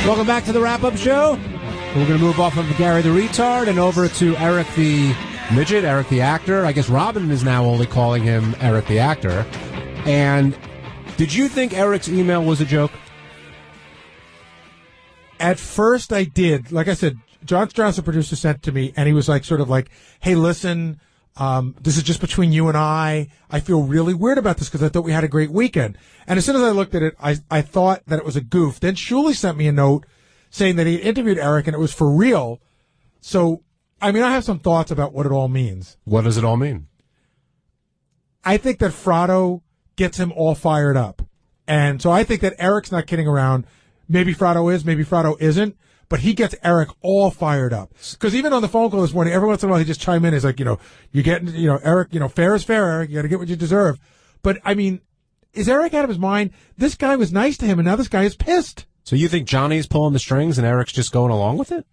Welcome back to the wrap-up show. We're going to move off of Gary the Retard and over to Eric the Midget, Eric the Actor. I guess Robin is now only calling him Eric the Actor. And did you think Eric's email was a joke? At first I did. Like I said, John Strauss, the producer, sent it to me, and he was like, sort of like, hey, listen, this is just between you and I. I feel really weird about this because I thought we had a great weekend. And as soon as I looked at it, I thought that it was a goof. Then Shuli sent me a note saying that he interviewed Eric and it was for real. So, I mean, I have some thoughts about what it all means. What does it all mean? I think that Fratto gets him all fired up. And so I think that Eric's not kidding around. Maybe Fratto is, maybe Fratto isn't. But he gets Eric all fired up. Because even on the phone call this morning, every once in a while he just chime in. He's like, you're getting, Eric, fair is fair, Eric. You got to get what you deserve. But, I mean, is Eric out of his mind? This guy was nice to him, and now this guy is pissed. So you think Johnny's pulling the strings and Eric's just going along with it?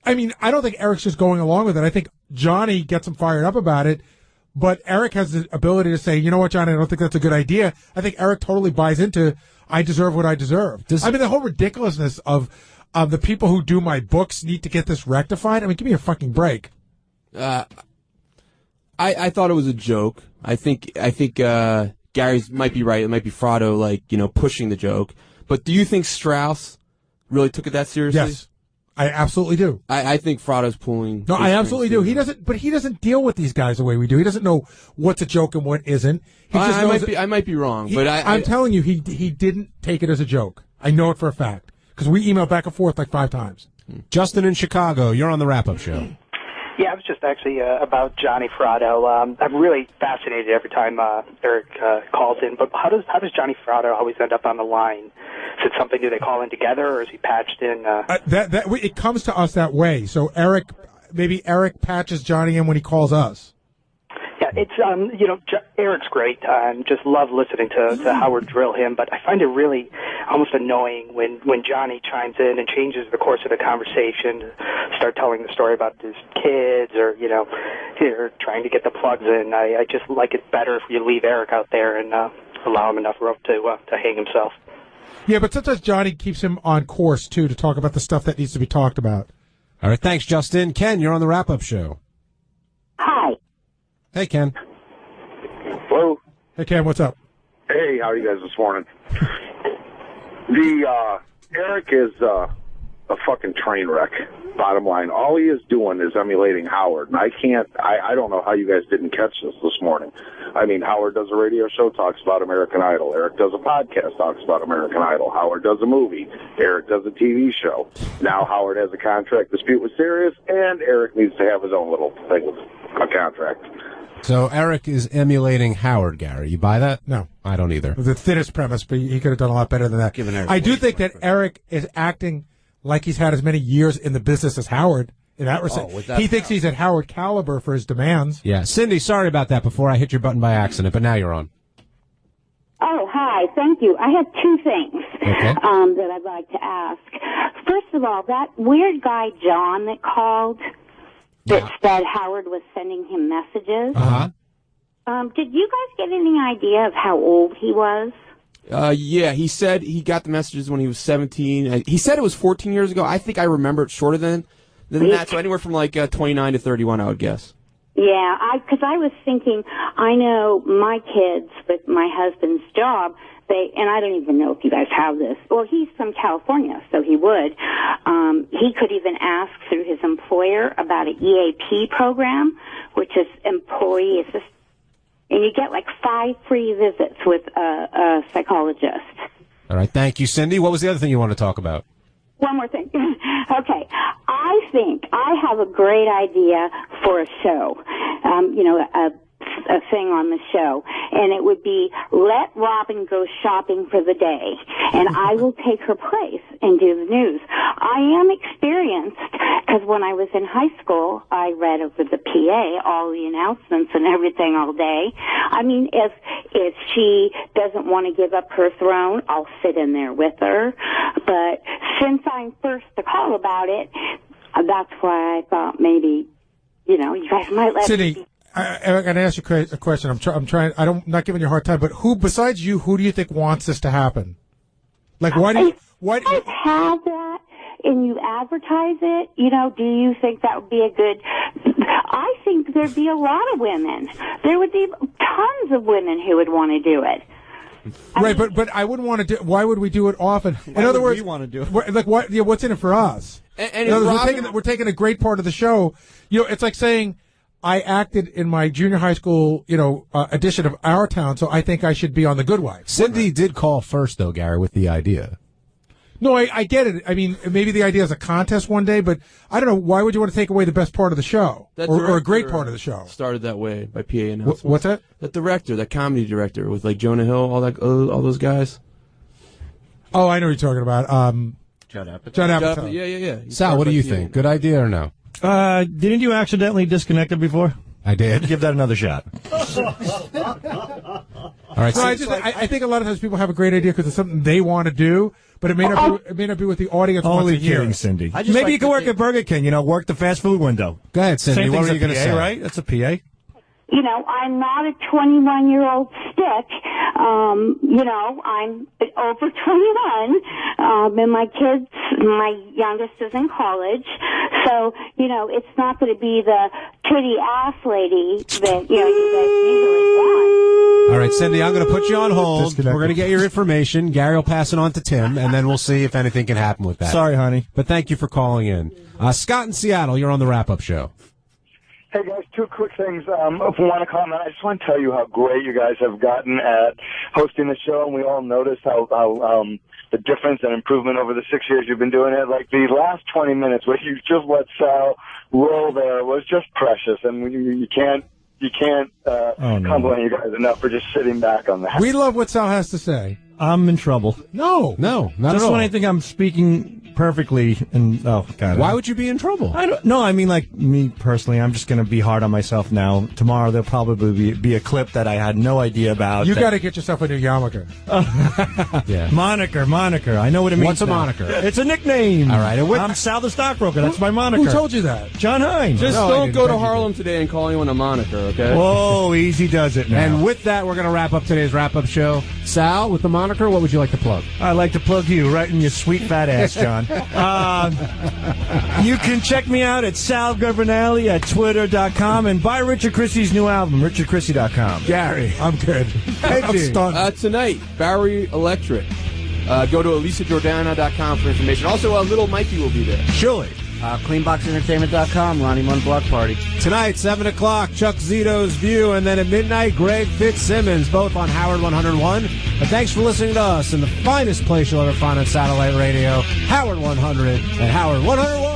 I mean, I don't think Eric's just going along with it. I think Johnny gets him fired up about it. But Eric has the ability to say, you know what, Johnny, I don't think that's a good idea. I think Eric totally buys into, I deserve what I deserve. I mean, the whole ridiculousness of the people who do my books need to get this rectified. I mean, give me a fucking break. I thought it was a joke. I think Gary's might be right. It might be Fratto, pushing the joke. But do you think Strauss really took it that seriously? Yes, I absolutely do. I think Fratto's pulling. No, I absolutely do. He doesn't deal with these guys the way we do. He doesn't know what's a joke and what isn't. I might be wrong, but I'm telling you, he didn't take it as a joke. I know it for a fact. Because we emailed back and forth like 5 times. Justin in Chicago, you're on the wrap-up show. Yeah, I was just actually about Johnny Fratto. I'm really fascinated every time Eric calls in. But how does Johnny Fratto always end up on the line? Is it something, do they call in together, or is he patched in? It comes to us that way. So maybe Eric patches Johnny in when he calls us. Yeah, it's Eric's great. Just love listening to Howard drill him, but I find it really almost annoying when Johnny chimes in and changes the course of the conversation, start telling the story about his kids, or trying to get the plugs in. I just like it better if you leave Eric out there and allow him enough rope to hang himself. Yeah, but sometimes Johnny keeps him on course too to talk about the stuff that needs to be talked about. All right, thanks, Justin. Ken, you're on the wrap-up show. Hi. Hey, Ken. Hello. Hey, Ken, what's up? Hey, how are you guys this morning? Eric is a fucking train wreck, bottom line. All he is doing is emulating Howard, and I don't know how you guys didn't catch this morning. I mean, Howard does a radio show, talks about American Idol. Eric does a podcast, talks about American Idol. Howard does a movie. Eric does a TV show. Now Howard has a contract dispute with Sirius, and Eric needs to have his own little thing with a contract. So Eric is emulating Howard, Gary. You buy that? No. I don't either. The thinnest premise, but he could have done a lot better than that. I do think that Eric is acting like he's had as many years in the business as Howard. In that respect, he thinks he's at Howard caliber for his demands. Yeah. Cindy, sorry about that before I hit your button by accident, but now you're on. Oh, hi. Thank you. I have 2 things that I'd like to ask. First of all, that weird guy, John, that called, that said Howard was sending him messages. Did you guys get any idea of how old he was? Yeah, he said he got the messages when he was 17. He said it was 14 years ago. I think I remember it shorter than that, so anywhere from 29 to 31, I would guess. Yeah, because I was thinking, I know my kids with my husband's job, and I don't even know if you guys have this. Well, he's from California, so he would. He could even ask through his employer about an EAP program, which is employee assistance. And you get 5 free visits with a psychologist. All right. Thank you, Cindy. What was the other thing you want to talk about? One more thing. Okay. I think I have a great idea for a show, a thing on the show, and it would be let Robin go shopping for the day, and I will take her place and do the news. I am experienced because when I was in high school, I read over the PA all the announcements and everything all day. I mean, if she doesn't want to give up her throne, I'll sit in there with her. But since I'm first to call about it, that's why I thought maybe, you guys might let Cindy, me. I got to ask you a question. I'm trying. I'm not giving you a hard time, but who besides you? Who do you think wants this to happen? Like, why do you have that and you advertise it? You know, do you think that would be a good? I think there'd be a lot of women. There would be tons of women who would want to do it. Right, but I wouldn't want to do. Why would we do it often? In other words, we want to do it? Like, what? Yeah, what's in it for us? And In other words, we're taking a great part of the show. You know, it's like saying I acted in my junior high school, edition of Our Town, so I think I should be on The Good Wife. Cindy did call first, though, Gary, with the idea. No, I get it. I mean, maybe the idea is a contest one day, but I don't know. Why would you want to take away the best part of the show or a great part of the show? Started that way by PA announcements. What's that? That director, that comedy director with like Jonah Hill, all those guys. Oh, I know what you're talking about. Judd Apatow. John Apatow. Yeah. Sal, what do you think? Good idea or no? Didn't you accidentally disconnect it before? I did. Give that another shot. All right. No, I think a lot of times people have a great idea because it's something they want to do, but it may not be what the audience wants Only to hear. kidding, Cindy. Maybe you can work at Burger King. Work the fast food window. Go ahead, Cindy. Same What thing's were you a going to PA, say? right? That's a PA. I'm not a 21-year-old stick. I'm over 21, and my youngest is in college. So, it's not going to be the pretty ass lady that, you guys usually want. All right, Cindy, I'm going to put you on hold. Disconnected. We're going to get your information. Gary will pass it on to Tim, and then we'll see if anything can happen with that. Sorry, honey. But thank you for calling in. Scott in Seattle, you're on the wrap-up show. Hey guys, two quick things. If you want to comment, I just want to tell you how great you guys have gotten at hosting the show, and we all noticed how the difference and improvement over the 6 years you've been doing it. Like the last 20 minutes where you just let Sal roll there was just precious, and you can't compliment you guys enough for just sitting back on that. We love what Sal has to say. I'm in trouble. No, not at Just all. when I think I'm speaking perfectly, and God. Why would you be in trouble? I don't. No, I mean, like me personally, I'm just going to be hard on myself now. Tomorrow there'll probably be a clip that I had no idea about. You got to get yourself a new yarmulke. Yeah. Moniker. I know what it means. What's a now. moniker? It's a nickname. All right, and I'm Sal the Stockbroker. That's my moniker. Who told you that? John Hines. Just No, I don't didn't. go to Thank you. Harlem today and call anyone a moniker, okay? Whoa, easy does it now. And with that, we're going to wrap up today's wrap-up show. Sal, with the moniker, what would you like to plug? I'd like to plug you right in your sweet fat ass, John. You can check me out at Sal Governale at Twitter.com and buy Richard Christie's new album, RichardChristie.com. Gary, I'm good. I'm stunned. Tonight, Barry Electric. Go to ElisaJordana.com for information. Also, Little Mikey will be there. Surely. CleanBoxEntertainment.com, Ronnie One Block Party. Tonight, 7 o'clock, Chuck Zito's View, and then at midnight, Greg Fitzsimmons, both on Howard 101. But thanks for listening to us in the finest place you'll ever find on satellite radio, Howard 100 and Howard 101.